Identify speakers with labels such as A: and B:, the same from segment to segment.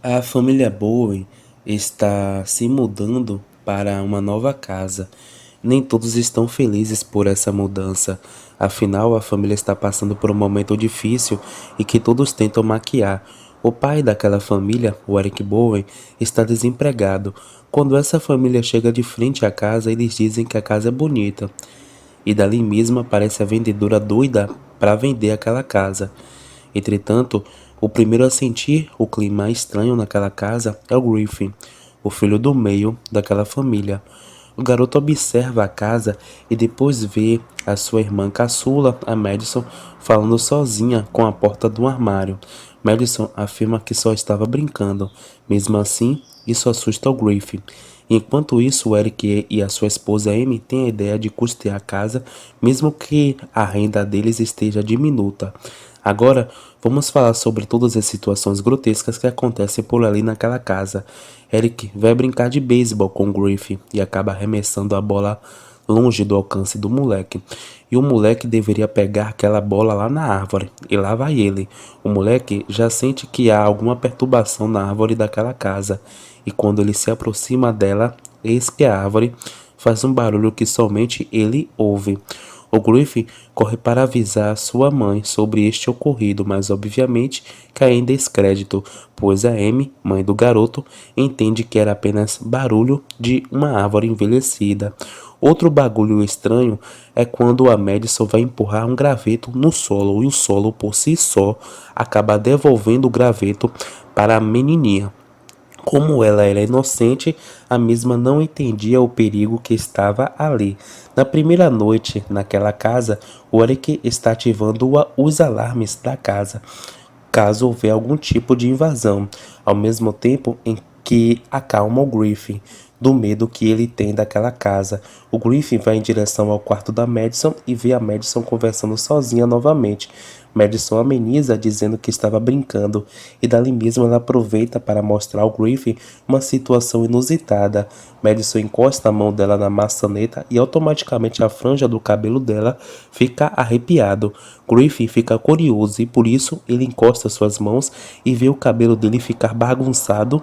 A: A família Bowen está se mudando para uma nova casa. Nem todos estão felizes por essa mudança. Afinal, a família está passando por um momento difícil e que todos tentam maquiar. O pai daquela família, o Eric Bowen, está desempregado. Quando essa família chega de frente à casa, eles dizem que a casa é bonita. E dali mesmo aparece a vendedora doida para vender aquela casa. Entretanto, o primeiro a sentir o clima estranho naquela casa é o Griffin, o filho do meio daquela família. O garoto observa a casa e depois vê a sua irmã caçula, a Madison, falando sozinha com a porta do armário. Madison afirma que só estava brincando. Mesmo assim, isso assusta o Griffin. Enquanto isso, o Eric e a sua esposa Amy têm a ideia de custear a casa, mesmo que a renda deles esteja diminuta. Agora, vamos falar sobre todas as situações grotescas que acontecem por ali naquela casa. Eric vai brincar de beisebol com Griffin e acaba arremessando a bola longe do alcance do moleque. E o moleque deveria pegar aquela bola lá na árvore. E lá vai ele. O moleque já sente que há alguma perturbação na árvore daquela casa. E quando ele se aproxima dela, eis que a árvore faz um barulho que somente ele ouve. O Griffin corre para avisar sua mãe sobre este ocorrido, mas obviamente cai em descrédito, pois a Amy, mãe do garoto, entende que era apenas barulho de uma árvore envelhecida. Outro bagulho estranho é quando a Madison vai empurrar um graveto no solo e o solo por si só acaba devolvendo o graveto para a menininha. Como ela era inocente, a mesma não entendia o perigo que estava ali. Na primeira noite naquela casa, o Eric está ativando os alarmes da casa, caso houver algum tipo de invasão, ao mesmo tempo em que acalma o Griffin do medo que ele tem daquela casa. O Griffin vai em direção ao quarto da Madison e vê a Madison conversando sozinha novamente. Madison ameniza dizendo que estava brincando e dali mesmo ela aproveita para mostrar ao Griffin uma situação inusitada. Madison encosta a mão dela na maçaneta e automaticamente a franja do cabelo dela fica arrepiado. Griffin fica curioso e por isso ele encosta suas mãos e vê o cabelo dele ficar bagunçado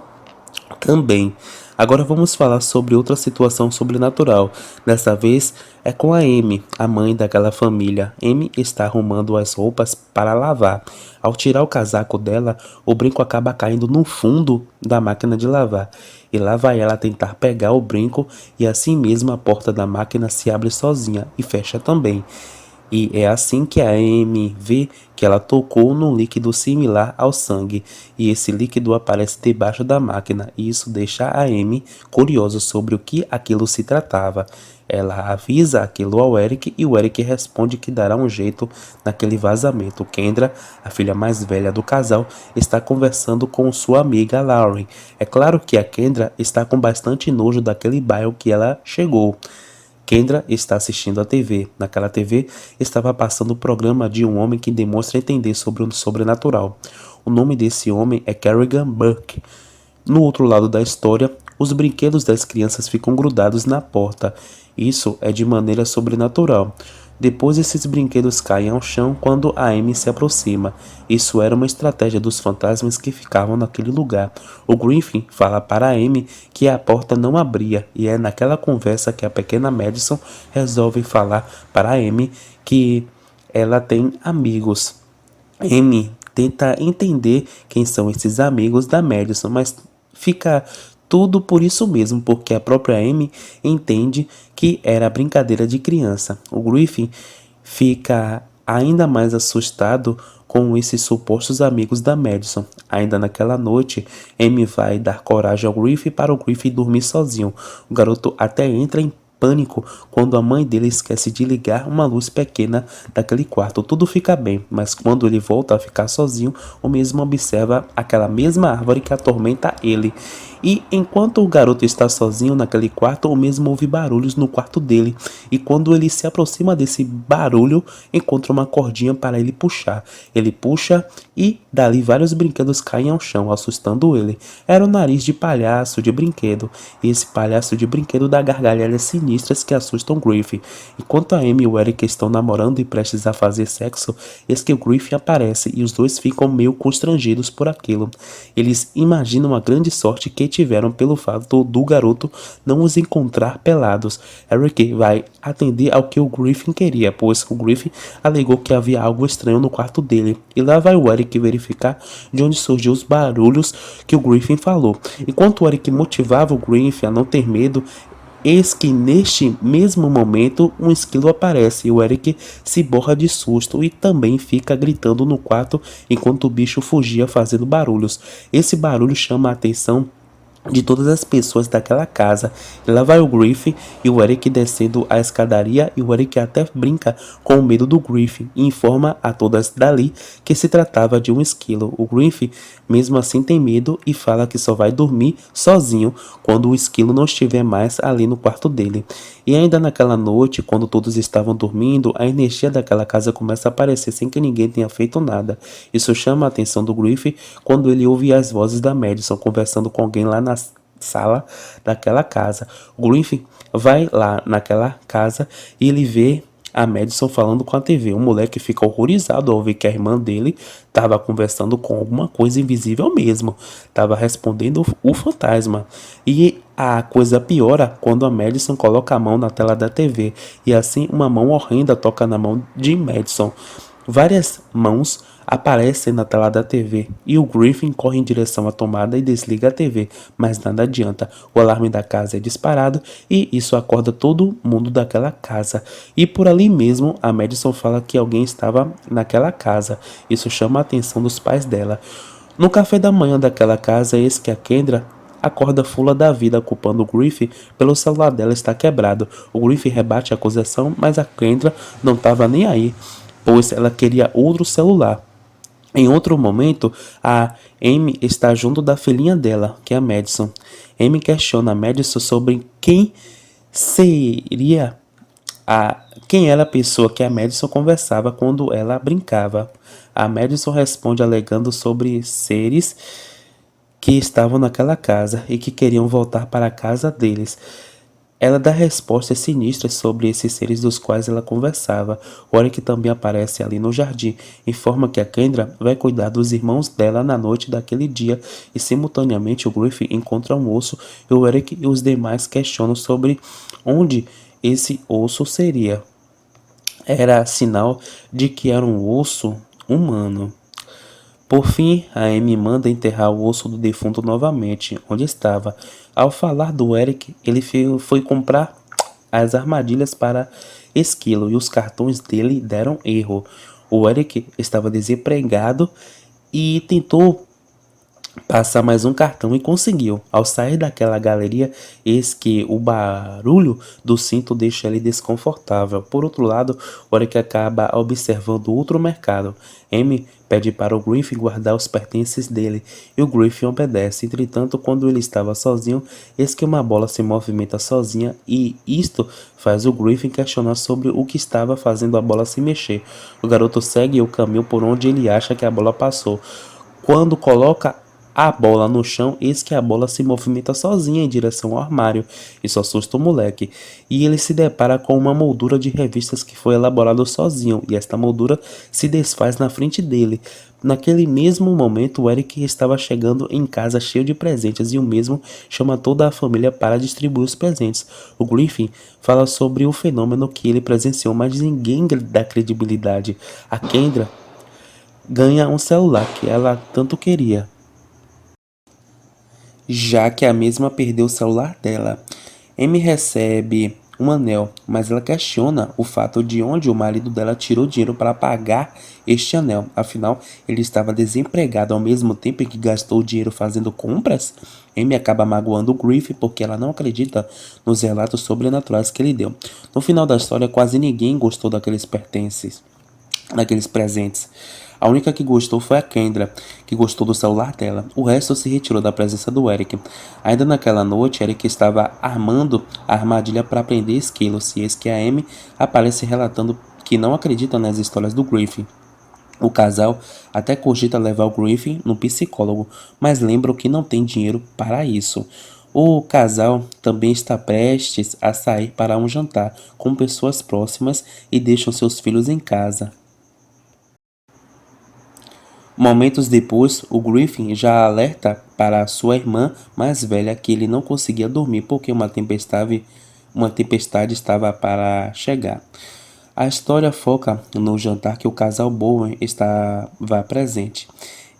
A: também. Agora vamos falar sobre outra situação sobrenatural. Dessa vez é com a Amy, a mãe daquela família. Amy está arrumando as roupas para lavar. Ao tirar o casaco dela, o brinco acaba caindo no fundo da máquina de lavar. E lá vai ela tentar pegar o brinco e assim mesmo a porta da máquina se abre sozinha e fecha também. E é assim que a Amy vê que ela tocou num líquido similar ao sangue, e esse líquido aparece debaixo da máquina, e isso deixa a Amy curiosa sobre o que aquilo se tratava. Ela avisa aquilo ao Eric e o Eric responde que dará um jeito naquele vazamento. Kendra, a filha mais velha do casal, está conversando com sua amiga Lauren. É claro que a Kendra está com bastante nojo daquele bairro que ela chegou. Kendra está assistindo a TV. Naquela TV estava passando o programa de um homem que demonstra entender sobre o sobrenatural. O nome desse homem é Kerrigan Burke. No outro lado da história, os brinquedos das crianças ficam grudados na porta. Isso é de maneira sobrenatural. Depois esses brinquedos caem ao chão quando a Amy se aproxima. Isso era uma estratégia dos fantasmas que ficavam naquele lugar. O Griffin fala para a Amy que a porta não abria e é naquela conversa que a pequena Madison resolve falar para a Amy que ela tem amigos. Amy tenta entender quem são esses amigos da Madison, mas fica tudo por isso mesmo, porque a própria Amy entende que era brincadeira de criança. O Griffin fica ainda mais assustado com esses supostos amigos da Madison. Ainda naquela noite, Amy vai dar coragem ao Griffin para o Griffin dormir sozinho. O garoto até entra em pânico quando a mãe dele esquece de ligar uma luz pequena daquele quarto. Tudo fica bem, mas quando ele volta a ficar sozinho, o mesmo observa aquela mesma árvore que atormenta ele. E enquanto o garoto está sozinho naquele quarto, o mesmo ouve barulhos no quarto dele. E quando ele se aproxima desse barulho, encontra uma cordinha para ele puxar. Ele puxa e dali vários brinquedos caem ao chão, assustando ele. Era o nariz de palhaço de brinquedo. E esse palhaço de brinquedo dá gargalhadas sinistras que assustam Griffin. Enquanto a Amy e o Eric estão namorando e prestes a fazer sexo, eis que o Griffin aparece e os dois ficam meio constrangidos por aquilo. Eles imaginam a grande sorte que tiveram pelo fato do garoto não os encontrar pelados. Eric vai atender ao que o Griffin queria, pois o Griffin alegou que havia algo estranho no quarto dele. E lá vai o Eric verificar de onde surgiu os barulhos que o Griffin falou. Enquanto o Eric motivava o Griffin a não ter medo, eis que neste mesmo momento um esquilo aparece e o Eric se borra de susto e também fica gritando no quarto enquanto o bicho fugia fazendo barulhos. Esse barulho chama a atenção de todas as pessoas daquela casa. E lá vai o Griffin e o Eric descendo a escadaria e o Eric até brinca com o medo do Griffin e informa a todas dali que se tratava de um esquilo. O Griffin mesmo assim tem medo e fala que só vai dormir sozinho quando o esquilo não estiver mais ali no quarto dele. E ainda naquela noite, quando todos estavam dormindo, a energia daquela casa começa a aparecer sem que ninguém tenha feito nada. Isso chama a atenção do Griffin quando ele ouve as vozes da Madison conversando com alguém lá na sala daquela casa. O Griffin vai lá naquela casa e ele vê a Madison falando com a TV. O moleque fica horrorizado ao ver que a irmã dele estava conversando com alguma coisa invisível mesmo. Estava respondendo o fantasma. E a coisa piora quando a Madison coloca a mão na tela da TV. E assim uma mão horrenda toca na mão de Madison. Várias mãos aparecem na tela da TV e o Griffin corre em direção à tomada e desliga a TV, mas nada adianta. O alarme da casa é disparado e isso acorda todo mundo daquela casa. E por ali mesmo, a Madison fala que alguém estava naquela casa. Isso chama a atenção dos pais dela. No café da manhã daquela casa, eis que a Kendra acorda fula da vida, culpando o Griffin pelo celular dela estar quebrado. O Griffin rebate a acusação, mas a Kendra não estava nem aí, pois ela queria outro celular. Em outro momento, a Amy está junto da filhinha dela, que é a Madison. Amy questiona a Madison sobre seria quem era a pessoa que a Madison conversava quando ela brincava. A Madison responde alegando sobre seres que estavam naquela casa e que queriam voltar para a casa deles. Ela dá respostas sinistras sobre esses seres dos quais ela conversava. O Eric também aparece ali no jardim. Informa que a Kendra vai cuidar dos irmãos dela na noite daquele dia. E simultaneamente o Griffin encontra um osso e o Eric e os demais questionam sobre onde esse osso seria. Era sinal de que era um osso humano. Por fim, a Amy manda enterrar o osso do defunto novamente, onde estava. Ao falar do Eric, ele foi comprar as armadilhas para esquilo e os cartões dele deram erro. O Eric estava desempregado e tentou passar mais um cartão e conseguiu. Ao sair daquela galeria, eis que o barulho do cinto deixa ele desconfortável. Por outro lado, o Eric acaba observando outro mercado. Amy pede para o Griffin guardar os pertences dele e o Griffin obedece. Entretanto, quando ele estava sozinho, eis que uma bola se movimenta sozinha e isto faz o Griffin questionar sobre o que estava fazendo a bola se mexer. O garoto segue o caminho por onde ele acha que a bola passou. Quando coloca a bola no chão, eis que a bola se movimenta sozinha em direção ao armário. Isso assusta o moleque. E ele se depara com uma moldura de revistas que foi elaborada sozinho. E esta moldura se desfaz na frente dele. Naquele mesmo momento, o Eric estava chegando em casa cheio de presentes e o mesmo chama toda a família para distribuir os presentes. O Griffin fala sobre o fenômeno que ele presenciou, mas ninguém dá credibilidade. A Kendra ganha um celular que ela tanto queria, já que a mesma perdeu o celular dela. Amy recebe um anel, mas ela questiona o fato de onde o marido dela tirou dinheiro para pagar este anel. Afinal, ele estava desempregado ao mesmo tempo em que gastou dinheiro fazendo compras. Amy acaba magoando o Griffin porque ela não acredita nos relatos sobrenaturais que ele deu. No final da história, quase ninguém gostou daqueles pertences. naqueles presentes. A única que gostou foi a Kendra, que gostou do celular dela. O resto se retirou da presença do Eric. Ainda naquela noite, Eric estava armando a armadilha para prender Esquilo, e eis que a Amy aparece relatando que não acredita nas histórias do Griffin. O casal até cogita levar o Griffin no psicólogo, mas lembram que não tem dinheiro para isso. O casal também está prestes a sair para um jantar com pessoas próximas e deixam seus filhos em casa. Momentos depois, o Griffin já alerta para sua irmã mais velha que ele não conseguia dormir porque uma tempestade estava para chegar. A história foca no jantar que o casal Bowen estava presente.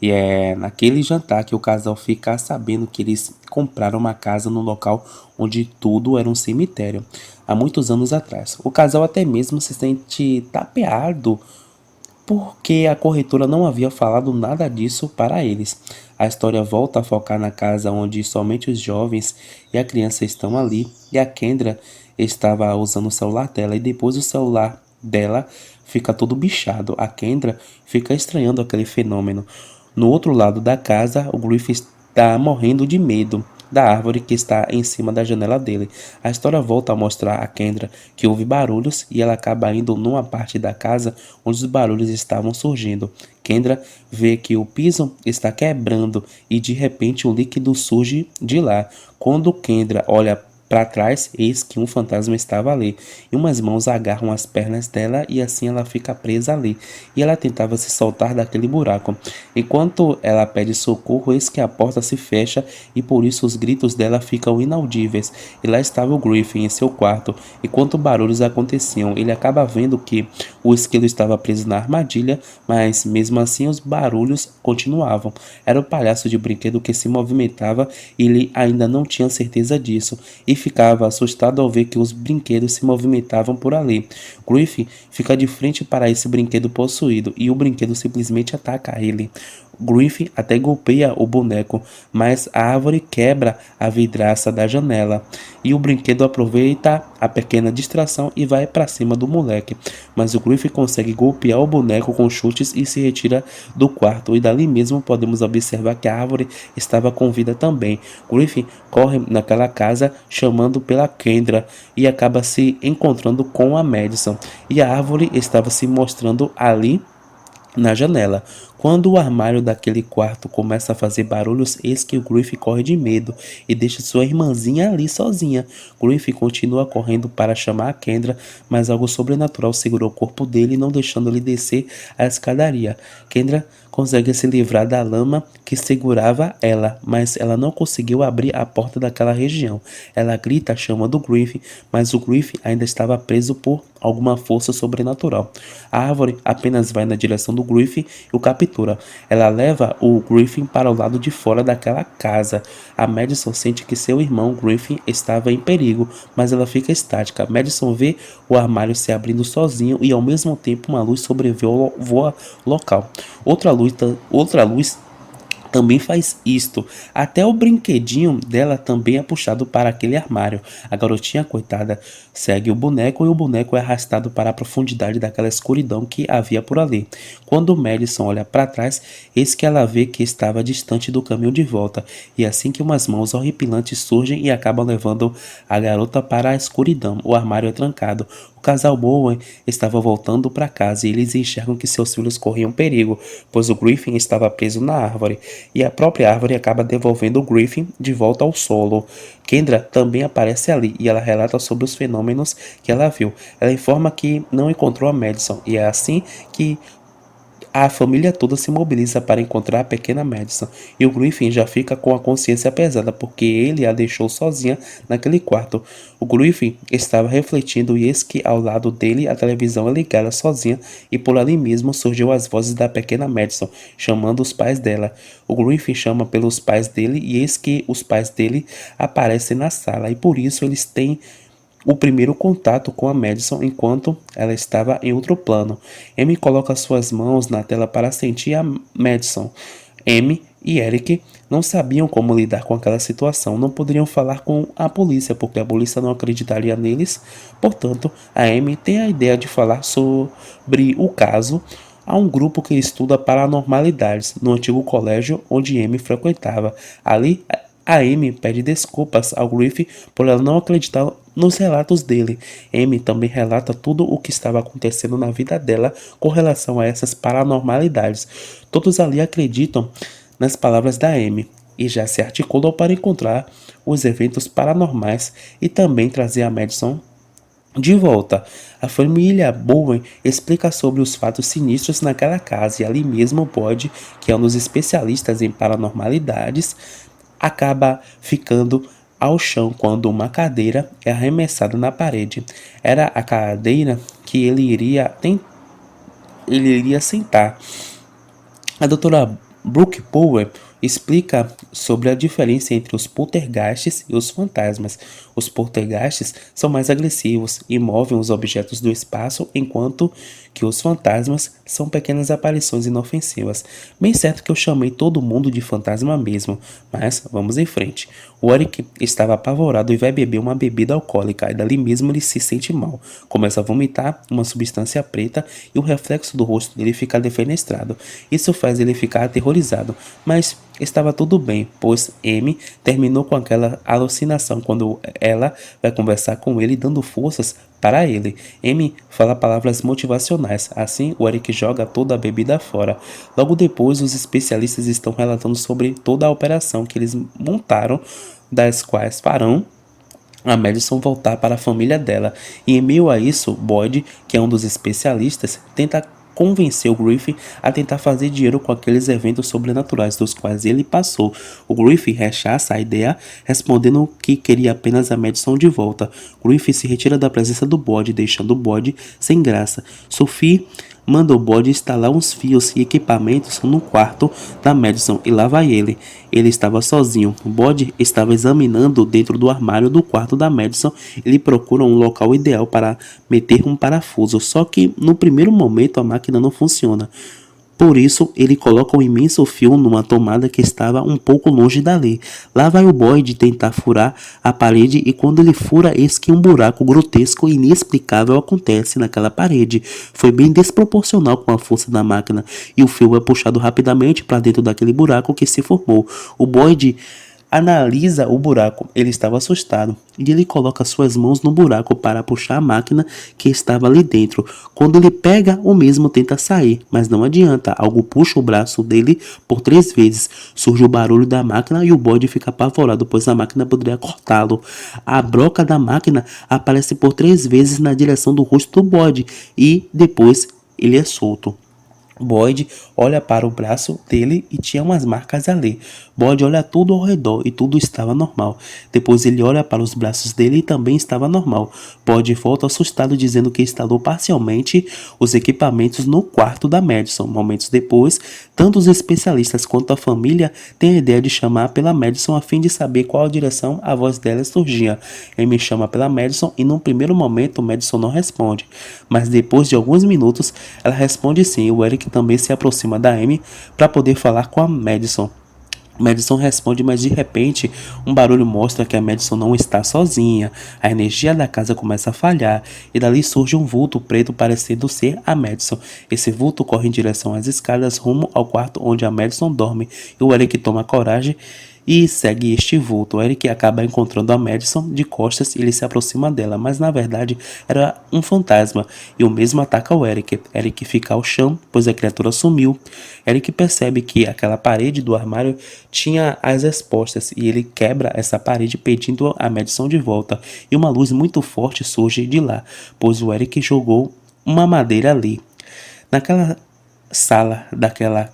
A: E é naquele jantar que o casal fica sabendo que eles compraram uma casa no local onde tudo era um cemitério, há muitos anos atrás. O casal até mesmo se sente tapeado porque a corretora não havia falado nada disso para eles. A história volta a focar na casa onde somente os jovens e a criança estão ali, e a Kendra estava usando o celular dela, e depois o celular dela fica todo bichado. A Kendra fica estranhando aquele fenômeno. No outro lado da casa, o Griff está morrendo de medo da árvore que está em cima da janela dele. A história volta a mostrar a Kendra que houve barulhos e ela acaba indo numa parte da casa onde os barulhos estavam surgindo. Kendra vê que o piso está quebrando e de repente um líquido surge de lá. Quando Kendra olha para trás, eis que um fantasma estava ali, e umas mãos agarram as pernas dela e assim ela fica presa ali. E ela tentava se soltar daquele buraco. Enquanto ela pede socorro, eis que a porta se fecha e por isso os gritos dela ficam inaudíveis. E lá estava o Griffin em seu quarto. Enquanto barulhos aconteciam, ele acaba vendo que o esquilo estava preso na armadilha, mas mesmo assim os barulhos continuavam. Era o palhaço de brinquedo que se movimentava e ele ainda não tinha certeza disso, e ficava assustado ao ver que os brinquedos se movimentavam por ali. Griffin fica de frente para esse brinquedo possuído e o brinquedo simplesmente ataca ele. Griffin até golpeia o boneco, mas a árvore quebra a vidraça da janela e o brinquedo aproveita a pequena distração e vai para cima do moleque. Mas o Griffin consegue golpear o boneco com chutes e se retira do quarto, e dali mesmo podemos observar que a árvore estava com vida também. Griffin corre naquela casa chamando pela Kendra e acaba se encontrando com a Madison, e a árvore estava se mostrando ali na janela. Quando o armário daquele quarto começa a fazer barulhos, eis que o Griffin corre de medo e deixa sua irmãzinha ali sozinha. Griffin continua correndo para chamar a Kendra, mas algo sobrenatural segurou o corpo dele, não deixando ele descer a escadaria. Kendra consegue se livrar da lama que segurava ela, mas ela não conseguiu abrir a porta daquela região. Ela grita chamando o Griffin, mas o Griffin ainda estava preso por alguma força sobrenatural. A árvore apenas vai na direção do Griffin e o captura. Ela leva o Griffin para o lado de fora daquela casa. A Madison sente que seu irmão Griffin estava em perigo, mas ela fica estática. Madison vê o armário se abrindo sozinho e ao mesmo tempo uma luz sobrevoa o local. Outra luz também faz isto. Até o brinquedinho dela também é puxado para aquele armário. A garotinha, coitada, segue o boneco e o boneco é arrastado para a profundidade daquela escuridão que havia por ali. Quando Madison olha para trás, eis que ela vê que estava distante do caminho de volta. E assim que umas mãos horripilantes surgem e acabam levando a garota para a escuridão. O armário é trancado. O casal Bowen estava voltando para casa e eles enxergam que seus filhos corriam perigo, pois o Griffin estava preso na árvore, e a própria árvore acaba devolvendo o Griffin de volta ao solo. Kendra também aparece ali e ela relata sobre os fenômenos que ela viu. Ela informa que não encontrou a Madison e é assim que a família toda se mobiliza para encontrar a pequena Madison, e o Griffin já fica com a consciência pesada porque ele a deixou sozinha naquele quarto. O Griffin estava refletindo e eis que ao lado dele a televisão é ligada sozinha e por ali mesmo surgiu as vozes da pequena Madison, chamando os pais dela. O Griffin chama pelos pais dele e eis que os pais dele aparecem na sala, e por isso eles têm o primeiro contato com a Madison enquanto ela estava em outro plano. Amy coloca suas mãos na tela para sentir a Madison. Amy e Eric não sabiam como lidar com aquela situação, não poderiam falar com a polícia, porque a polícia não acreditaria neles. Portanto, a Amy tem a ideia de falar sobre o caso a um grupo que estuda paranormalidades no antigo colégio onde Amy frequentava. Ali, a Amy pede desculpas ao Griffin por ela não acreditar nos relatos dele. Amy também relata tudo o que estava acontecendo na vida dela com relação a essas paranormalidades. Todos ali acreditam nas palavras da Amy e já se articulam para encontrar os eventos paranormais e também trazer a Madison de volta. A família Bowen explica sobre os fatos sinistros naquela casa e ali mesmo Boyd, que é um dos especialistas em paranormalidades, acaba ficando ao chão quando uma cadeira é arremessada na parede. Era a cadeira que ele iria sentar. A doutora Brooke Power explica sobre a diferença entre os poltergeists e os fantasmas. Os poltergeists são mais agressivos e movem os objetos do espaço, enquanto que os fantasmas são pequenas aparições inofensivas. Bem certo que eu chamei todo mundo de fantasma mesmo, mas vamos em frente. O Eric estava apavorado e vai beber uma bebida alcoólica, e dali mesmo ele se sente mal. Começa a vomitar uma substância preta e o reflexo do rosto dele fica defenestrado. Isso faz ele ficar aterrorizado, mas estava tudo bem, pois Amy terminou com aquela alucinação quando ela vai conversar com ele dando forças para ele. Amy fala palavras motivacionais, assim o Eric joga toda a bebida fora. Logo depois, os especialistas estão relatando sobre toda a operação que eles montaram, das quais farão a Madison voltar para a família dela. E em meio a isso, Boyd, que é um dos especialistas, tenta convencer o Griffin a tentar fazer dinheiro com aqueles eventos sobrenaturais dos quais ele passou. O Griffin rechaça a ideia, respondendo que queria apenas a Madison de volta. Griffin se retira da presença do Boyd, deixando o Boyd sem graça. Sophie manda o Boyd instalar uns fios e equipamentos no quarto da Madison e lá vai ele. Ele estava sozinho. O Boyd estava examinando dentro do armário do quarto da Madison. Ele procura um local ideal para meter um parafuso, só que no primeiro momento a máquina não funciona. Por isso, ele coloca um imenso fio numa tomada que estava um pouco longe dali. Lá vai o Boyd tentar furar a parede e quando ele fura, eis que um buraco grotesco e inexplicável acontece naquela parede. Foi bem desproporcional com a força da máquina e o fio é puxado rapidamente para dentro daquele buraco que se formou. O Boyd analisa o buraco. Ele estava assustado e ele coloca suas mãos no buraco para puxar a máquina que estava ali dentro. Quando ele pega, o mesmo tenta sair, mas não adianta. Algo puxa o braço dele por 3 vezes. Surge o barulho da máquina e o Boyd fica apavorado, pois a máquina poderia cortá-lo. A broca da máquina aparece por 3 vezes na direção do rosto do Boyd e depois ele é solto. Boyd olha para o braço dele e tinha umas marcas ali. Boyd olha tudo ao redor e tudo estava normal. Depois ele olha para os braços dele e também estava normal. Boyd volta assustado dizendo que instalou parcialmente os equipamentos no quarto da Madison. Momentos depois, tanto os especialistas quanto a família têm a ideia de chamar pela Madison a fim de saber qual direção a voz dela surgia. Amy chama pela Madison e num primeiro momento Madison não responde. Mas depois de alguns minutos ela responde sim. O Eric também se aproxima da Amy para poder falar com a Madison. Madison responde, mas de repente um barulho mostra que a Madison não está sozinha. A energia da casa começa a falhar e dali surge um vulto preto parecendo ser a Madison. Esse vulto corre em direção às escadas rumo ao quarto onde a Madison dorme e o Eric toma coragem e segue este vulto. O Eric acaba encontrando a Madison de costas e ele se aproxima dela, mas na verdade era um fantasma e o mesmo ataca o Eric. Eric fica ao chão, pois a criatura sumiu. Eric percebe que aquela parede do armário tinha as respostas e ele quebra essa parede pedindo a Madison de volta. E uma luz muito forte surge de lá, pois o Eric jogou uma madeira ali. Naquela sala daquela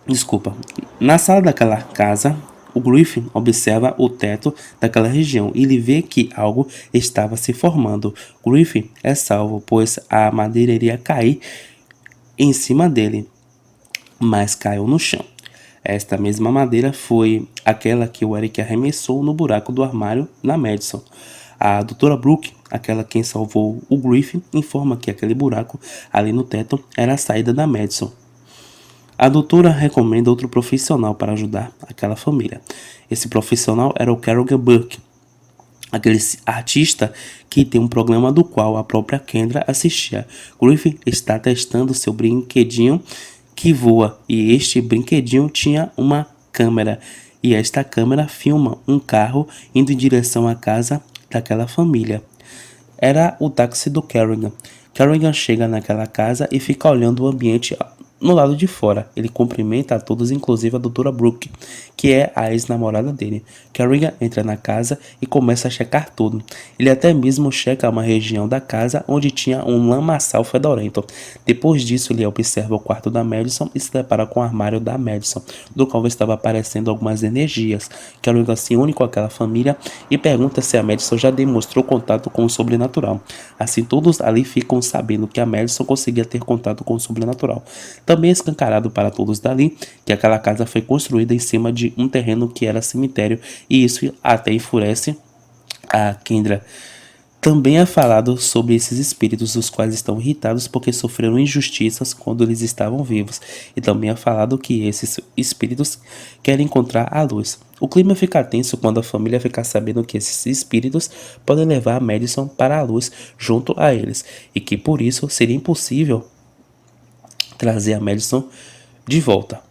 A: Desculpa. Na sala daquela casa, o Griffin observa o teto daquela região e ele vê que algo estava se formando. Griffin é salvo, pois a madeira iria cair em cima dele, mas caiu no chão. Esta mesma madeira foi aquela que o Eric arremessou no buraco do armário na Madison. A doutora Brooke, aquela quem salvou o Griffin, informa que aquele buraco ali no teto era a saída da Madison. A doutora recomenda outro profissional para ajudar aquela família. Esse profissional era o Kerrigan Burke, aquele artista que tem um programa do qual a própria Kendra assistia. Griffin está testando seu brinquedinho que voa, e este brinquedinho tinha uma câmera, e esta câmera filma um carro indo em direção à casa daquela família. Era o táxi do Kerrigan. Kerrigan chega naquela casa e fica olhando o ambiente no lado de fora. Ele cumprimenta a todos, inclusive a doutora Brooke, que é a ex-namorada dele. Kerrigan entra na casa e começa a checar tudo. Ele até mesmo checa uma região da casa onde tinha um lamaçal fedorento. Depois disso, ele observa o quarto da Madison e se depara com o armário da Madison, do qual estava aparecendo algumas energias. Kerrigan se une com aquela família e pergunta se a Madison já demonstrou contato com o sobrenatural. Assim, todos ali ficam sabendo que a Madison conseguia ter contato com o sobrenatural. Também é escancarado para todos dali que aquela casa foi construída em cima de um terreno que era cemitério, e isso até enfurece a Kendra. Também é falado sobre esses espíritos, os quais estão irritados porque sofreram injustiças quando eles estavam vivos. E também é falado que esses espíritos querem encontrar a luz. O clima fica tenso quando a família fica sabendo que esses espíritos podem levar a Madison para a luz junto a eles, e que por isso seria impossível trazer a Madison de volta.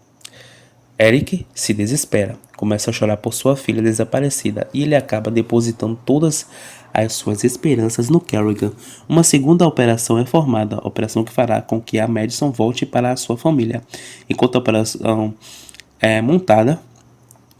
A: Eric se desespera, começa a chorar por sua filha desaparecida, e ele acaba depositando todas as suas esperanças no Kerrigan. Uma segunda operação é formada, a operação que fará com que a Madison volte para a sua família. Enquanto a operação é montada,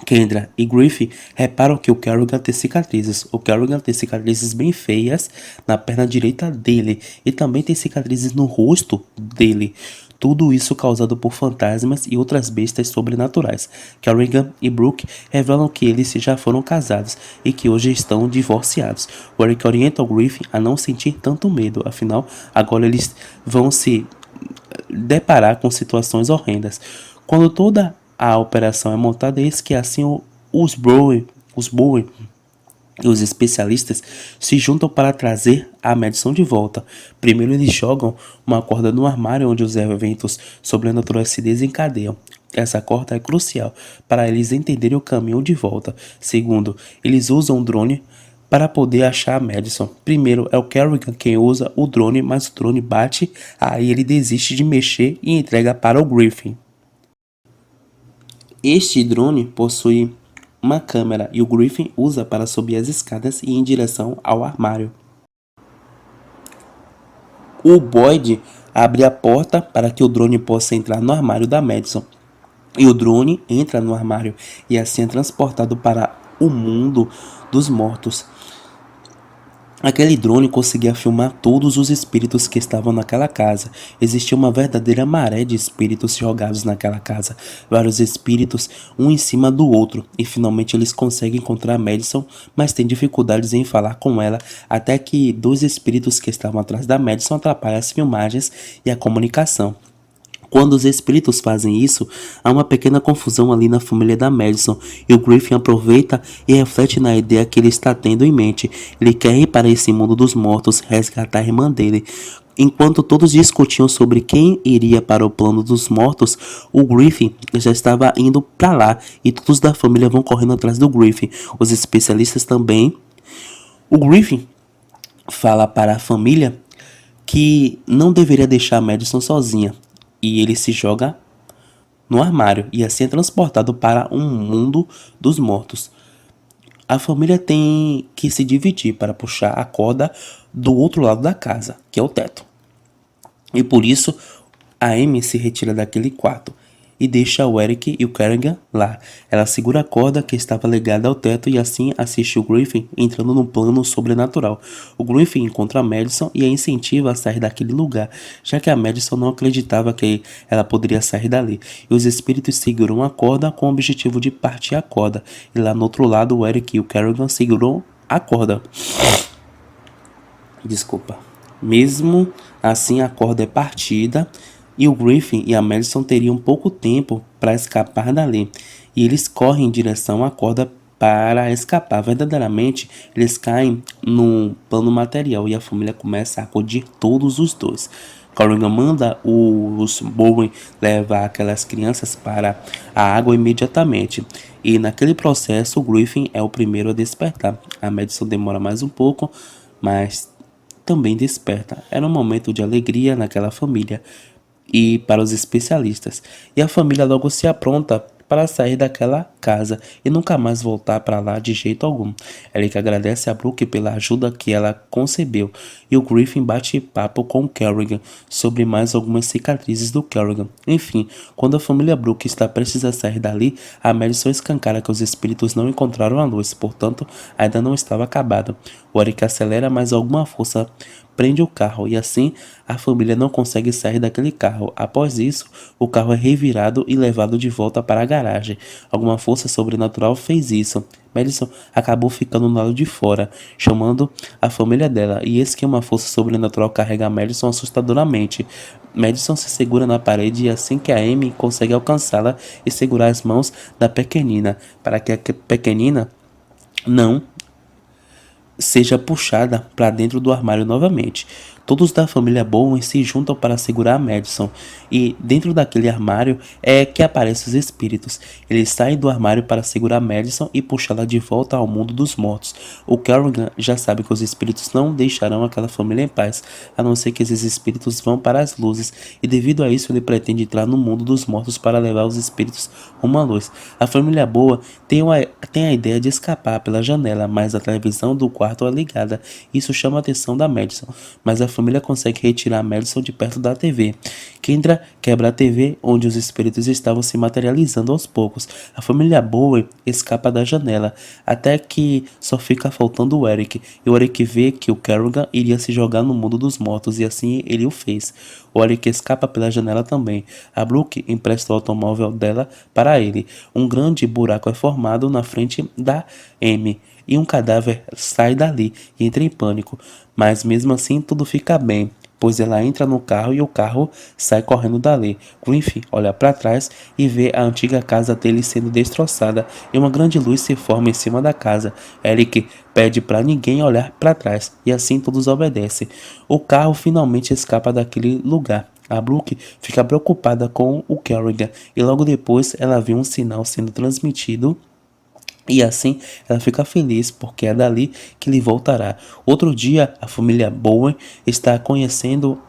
A: Kendra e Griffin reparam que o Kerrigan tem cicatrizes. O Kerrigan tem cicatrizes bem feias na perna direita dele, e também tem cicatrizes no rosto dele. Tudo isso causado por fantasmas e outras bestas sobrenaturais. Kerrigan e Brooke revelam que eles já foram casados e que hoje estão divorciados. O Eric orienta o Griffin a não sentir tanto medo, afinal, agora eles vão se deparar com situações horrendas. Quando toda a operação é montada, eis que assim os Bowen e os especialistas se juntam para trazer a Madison de volta. Primeiro, eles jogam uma corda no armário onde os eventos sobrenaturais se desencadeiam. Essa corda é crucial para eles entenderem o caminho de volta. Segundo, eles usam um drone para poder achar a Madison. Primeiro, é o Kerrigan quem usa o drone, mas o drone bate, aí ele desiste de mexer e entrega para o Griffin. Este drone possui uma câmera e o Griffin usa para subir as escadas e ir em direção ao armário. O Boyd abre a porta para que o drone possa entrar no armário da Madison. E o drone entra no armário e assim é transportado para o mundo dos mortos. Aquele drone conseguia filmar todos os espíritos que estavam naquela casa. Existia uma verdadeira maré de espíritos jogados naquela casa. Vários espíritos, um em cima do outro. E finalmente eles conseguem encontrar a Madison, mas têm dificuldades em falar com ela, até que dois espíritos que estavam atrás da Madison atrapalham as filmagens e a comunicação. Quando os espíritos fazem isso, há uma pequena confusão ali na família da Madison, e o Griffin aproveita e reflete na ideia que ele está tendo em mente. Ele quer ir para esse mundo dos mortos, resgatar a irmã dele. Enquanto todos discutiam sobre quem iria para o plano dos mortos, o Griffin já estava indo para lá, e todos da família vão correndo atrás do Griffin. Os especialistas também. O Griffin fala para a família que não deveria deixar a Madison sozinha. E ele se joga no armário e assim é transportado para um mundo dos mortos. A família tem que se dividir para puxar a corda do outro lado da casa, que é o teto. E por isso a Amy se retira daquele quarto e deixa o Eric e o Kerrigan lá. Ela segura a corda que estava ligada ao teto e assim assiste o Griffin entrando num plano sobrenatural. O Griffin encontra a Madison e a incentiva a sair daquele lugar, já que a Madison não acreditava que ela poderia sair dali. E os espíritos seguram a corda com o objetivo de partir a corda. E lá no outro lado, o Eric e o Kerrigan seguram a corda. Desculpa. Mesmo assim, a corda é partida e o Griffin e a Madison teriam pouco tempo para escapar dali, e eles correm em direção à corda para escapar. Verdadeiramente, eles caem no plano material e a família começa a acudir todos os dois. Corrigan manda os Bowen levar aquelas crianças para a água imediatamente. E naquele processo, o Griffin é o primeiro a despertar. A Madison demora mais um pouco, mas também desperta. Era um momento de alegria naquela família e para os especialistas. E a família logo se apronta para sair daquela casa e nunca mais voltar para lá de jeito algum. Eric agradece a Brooke pela ajuda que ela concebeu e o Griffin bate papo com Kerrigan sobre mais algumas cicatrizes do Kerrigan. Enfim, quando a família Brooke está prestes a sair dali, a Madison escancara que os espíritos não encontraram a luz, portanto, ainda não estava acabado. O Eric acelera, mas alguma força prende o carro e assim a família não consegue sair daquele carro. Após isso, o carro é revirado e levado de volta para a garagem. Alguma força sobrenatural fez isso. Madison acabou ficando no lado de fora, chamando a família dela, e eis que uma força sobrenatural carrega Madison assustadoramente. Madison se segura na parede e assim que a Amy consegue alcançá-la e segurar as mãos da pequenina, para que a pequenina não seja puxada para dentro do armário novamente. Todos da família Bowen se juntam para segurar a Madison, e dentro daquele armário é que aparecem os espíritos. Eles saem do armário para segurar Madison e puxá-la de volta ao mundo dos mortos. O Kerrigan já sabe que os espíritos não deixarão aquela família em paz, a não ser que esses espíritos vão para as luzes, e devido a isso ele pretende entrar no mundo dos mortos para levar os espíritos rumo à luz. A família Boa tem a ideia de escapar pela janela, mas a televisão do quarto é ligada. Isso chama a atenção da Madison, mas a família consegue retirar a Madison de perto da TV. Kendra quebra a TV, onde os espíritos estavam se materializando aos poucos. A família Bowen escapa da janela, até que só fica faltando o Eric. E o Eric vê que o Kerrigan iria se jogar no mundo dos mortos, e assim ele o fez. O Eric escapa pela janela também. A Brooke empresta o automóvel dela para ele. Um grande buraco é formado na frente da Amy, e um cadáver sai dali e entra em pânico. Mas mesmo assim tudo fica bem, pois ela entra no carro e o carro sai correndo dali. Griffin olha para trás e vê a antiga casa dele sendo destroçada e uma grande luz se forma em cima da casa. Eric pede para ninguém olhar para trás e assim todos obedecem. O carro finalmente escapa daquele lugar. A Brooke fica preocupada com o Kerrigan e logo depois ela vê um sinal sendo transmitido e assim ela fica feliz porque é dali que ele voltará. Outro dia, a família Bowen está conhecendo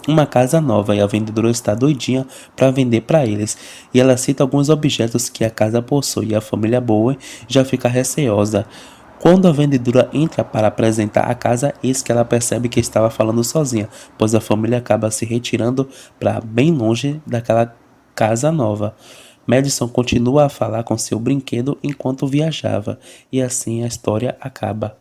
A: uma casa nova e a vendedora está doidinha para vender para eles. E ela cita alguns objetos que a casa possui e a família Bowen já fica receosa. Quando a vendedora entra para apresentar a casa, eis que ela percebe que estava falando sozinha, pois a família acaba se retirando para bem longe daquela casa nova. Madison continua a falar com seu brinquedo enquanto viajava, e assim a história acaba.